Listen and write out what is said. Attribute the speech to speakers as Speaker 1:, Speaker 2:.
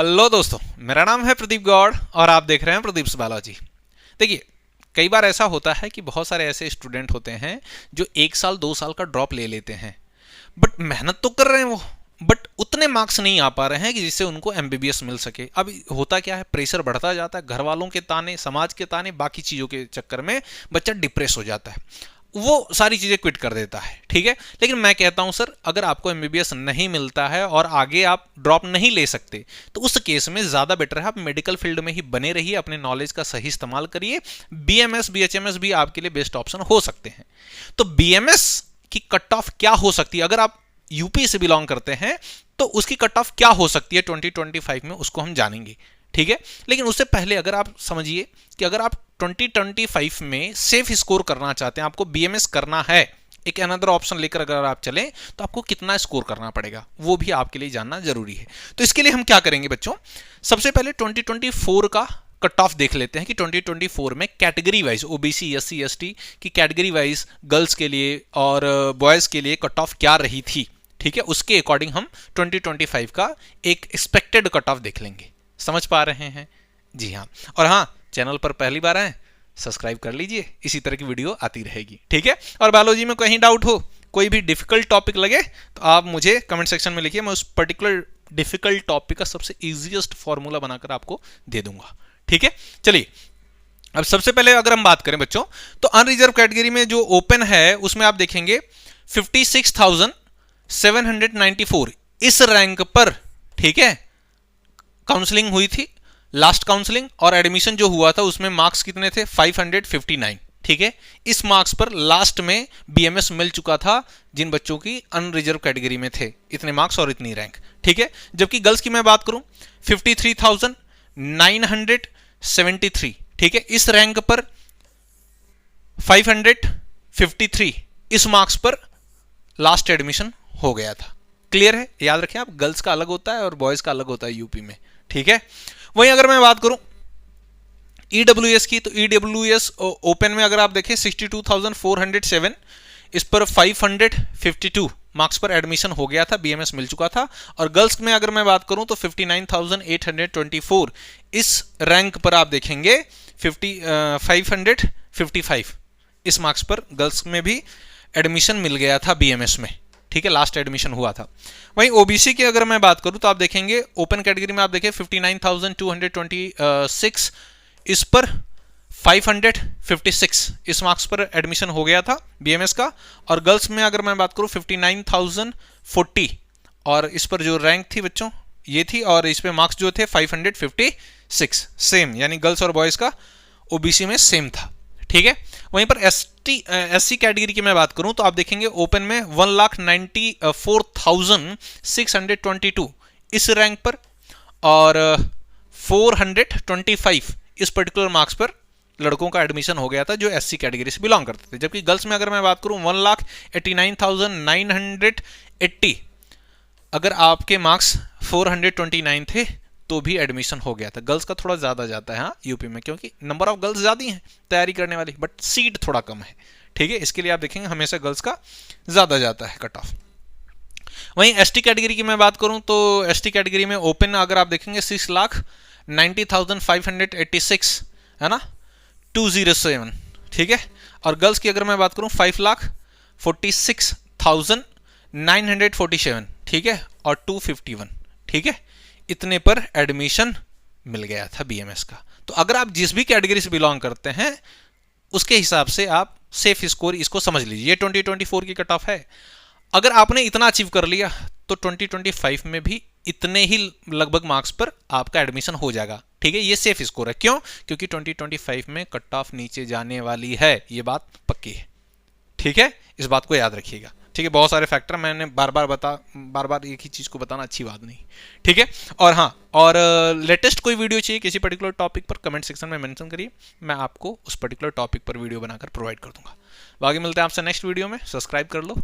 Speaker 1: Hello दोस्तों, मेरा नाम है प्रदीप गौड़ और आप देख रहे हैं प्रदीप बालाजी। देखिए, कई बार ऐसा होता है कि बहुत सारे ऐसे स्टूडेंट होते हैं जो 1 साल 2 साल का ड्रॉप ले लेते हैं, बट मेहनत तो कर रहे हैं वो, बट उतने मार्क्स नहीं आ पा रहे हैं कि जिससे उनको एमबीबीएस मिल सके। अब होता क्या है, प्रेशर बढ़ता जाता है, घर वालों के ताने, समाज के ताने, बाकी चीज़ों के चक्कर में बच्चा डिप्रेस हो जाता है, वो सारी चीज़ें क्विट कर देता है। ठीक है, लेकिन मैं कहता हूं सर, अगर आपको एमबीबीएस नहीं मिलता है और आगे आप ड्रॉप नहीं ले सकते, तो उस केस में ज़्यादा बेटर है आप मेडिकल फील्ड में ही बने रहिए, अपने नॉलेज का सही इस्तेमाल करिए। बीएमएस बीएचएमएस भी आपके लिए बेस्ट ऑप्शन हो सकते हैं। तो बीएमएस की कट ऑफ क्या हो सकती है, अगर आप यूपी से बिलोंग करते हैं तो उसकी कट ऑफ क्या हो सकती है 2025 में, उसको हम जानेंगे। ठीक है, लेकिन उससे पहले अगर आप समझिए कि अगर आप 2025 में सेफ स्कोर करना चाहते हैं, आपको बीएमएस करना है, एक अनदर ऑप्शन लेकर अगर आप चलें, तो आपको कितना स्कोर करना पड़ेगा वो भी आपके लिए जानना जरूरी है। तो इसके लिए हम क्या करेंगे बच्चों, सबसे पहले 2024 का कट ऑफ देख लेते हैं कि 2024 में category wise OBC SC ST की कैटेगरी वाइज गर्ल्स के लिए और बॉयज के लिए कट ऑफ क्या रही थी। ठीक है, उसके अकॉर्डिंग हम 2025 का एक एक्सपेक्टेड कट ऑफ देख लेंगे। समझ पा रहे हैं? जी हाँ। और हाँ, चैनल पर पहली बार आए सब्सक्राइब कर लीजिए, इसी तरह की वीडियो आती रहेगी। ठीक है, और बायोलॉजी में कहीं डाउट हो, कोई भी डिफिकल्ट टॉपिक लगे, तो आप मुझे कमेंट सेक्शन में लिखिए, मैं उस पर्टिकुलर डिफिकल्ट टॉपिक का सबसे इजीएस्ट फॉर्मूला बनाकर आपको दे दूंगा। ठीक है, चलिए अब सबसे पहले अगर हम बात करें बच्चों, तो अनरिजर्व कैटेगरी में जो ओपन है उसमें आप देखेंगे 56,794 इस रैंक पर, ठीक है, काउंसलिंग हुई थी, लास्ट काउंसलिंग, और एडमिशन जो हुआ था उसमें मार्क्स कितने थे 559। ठीक है, इस मार्क्स पर लास्ट में बीएमएस मिल चुका था जिन बच्चों की अनरिजर्व कैटेगरी में थे, इतने मार्क्स और इतनी रैंक। ठीक है, जबकि गर्ल्स की मैं बात करूं 53,973। ठीक है, इस रैंक पर 553 इस मार्क्स पर लास्ट एडमिशन हो गया था। क्लियर है? याद रखें आप, गर्ल्स का अलग होता है और बॉयज का अलग होता है यूपी में। ठीक है, वहीं अगर मैं बात करूं ईडब्ल्यूएस की, तो ईडब्ल्यूएस ओपन में अगर आप देखें 62,407, इस पर 552 मार्क्स पर एडमिशन हो गया था, बीएमएस मिल चुका था। और गर्ल्स में अगर मैं बात करूं तो 59,824 इस रैंक पर आप देखेंगे 555 इस मार्क्स पर गर्ल्स में भी एडमिशन मिल गया था बीएमएस में। ठीक है, लास्ट एडमिशन हुआ था। वहीं ओबीसी की अगर मैं बात करूं तो आप देखेंगे ओपन कैटेगरी में आप देखें 59,226, इस पर 556 इस मार्क्स पर एडमिशन हो गया था बीएमएस का। और गर्ल्स में अगर मैं बात करूं 59,040 और इस पर जो रैंक थी बच्चों ये थी, और इस पे मार्क्स जो थे 556, सेम, यानी गर्ल्स और बॉयज का ओबीसी में सेम था। ठीक है, वहीं पर एससी कैटेगरी की मैं बात करूं तो आप देखेंगे ओपन में 1,94,622 इस रैंक पर, और 425 इस पर्टिकुलर मार्क्स पर लड़कों का एडमिशन हो गया था जो एससी कैटेगरी से बिलोंग करते थे। जबकि गर्ल्स में अगर मैं बात करूं 1,89,980, अगर आपके मार्क्स 429 थे तो भी एडमिशन हो गया था। गर्ल्स का थोड़ा ज़्यादा जाता है हाँ यूपी में, क्योंकि नंबर ऑफ गर्ल्स ज़्यादा हैं तैयारी करने वाली, बट सीट थोड़ा कम है। ठीक है, इसके लिए आप देखेंगे हमेशा गर्ल्स का ज़्यादा जाता है कट ऑफ। वहीं एसटी कैटेगरी की मैं बात करूं तो एसटी कैटेगरी में ओपन अगर आप देखेंगे 6,90,586 है ना, 207। ठीक है, और गर्ल्स की अगर मैं बात करूं 5,46,947। ठीक है, और 251। ठीक है, इतने पर एडमिशन मिल गया था बीएमएस का। तो अगर आप जिस भी कैटेगरी से बिलोंग करते हैं उसके हिसाब से आप सेफ स्कोर इसको समझ लीजिए। ये 2024 की कट ऑफ है। अगर आपने इतना अचीव कर लिया तो 2025 में भी इतने ही लगभग मार्क्स पर आपका एडमिशन हो जाएगा। ठीक है, ये सेफ स्कोर है। क्यों? क्योंकि 2025 में कट ऑफ नीचे जाने वाली है, ये बात पक्की है। ठीक है, इस बात को याद रखिएगा। ठीक है, बहुत सारे फैक्टर मैंने बार बार एक ही चीज़ को बताना अच्छी बात नहीं। ठीक है, और हाँ, और लेटेस्ट कोई वीडियो चाहिए किसी पर्टिकुलर टॉपिक पर, कमेंट सेक्शन में मेंशन करिए, मैं आपको उस पर्टिकुलर टॉपिक पर वीडियो बनाकर प्रोवाइड कर दूंगा। बाकी मिलते हैं आपसे नेक्स्ट वीडियो में। सब्सक्राइब कर लो।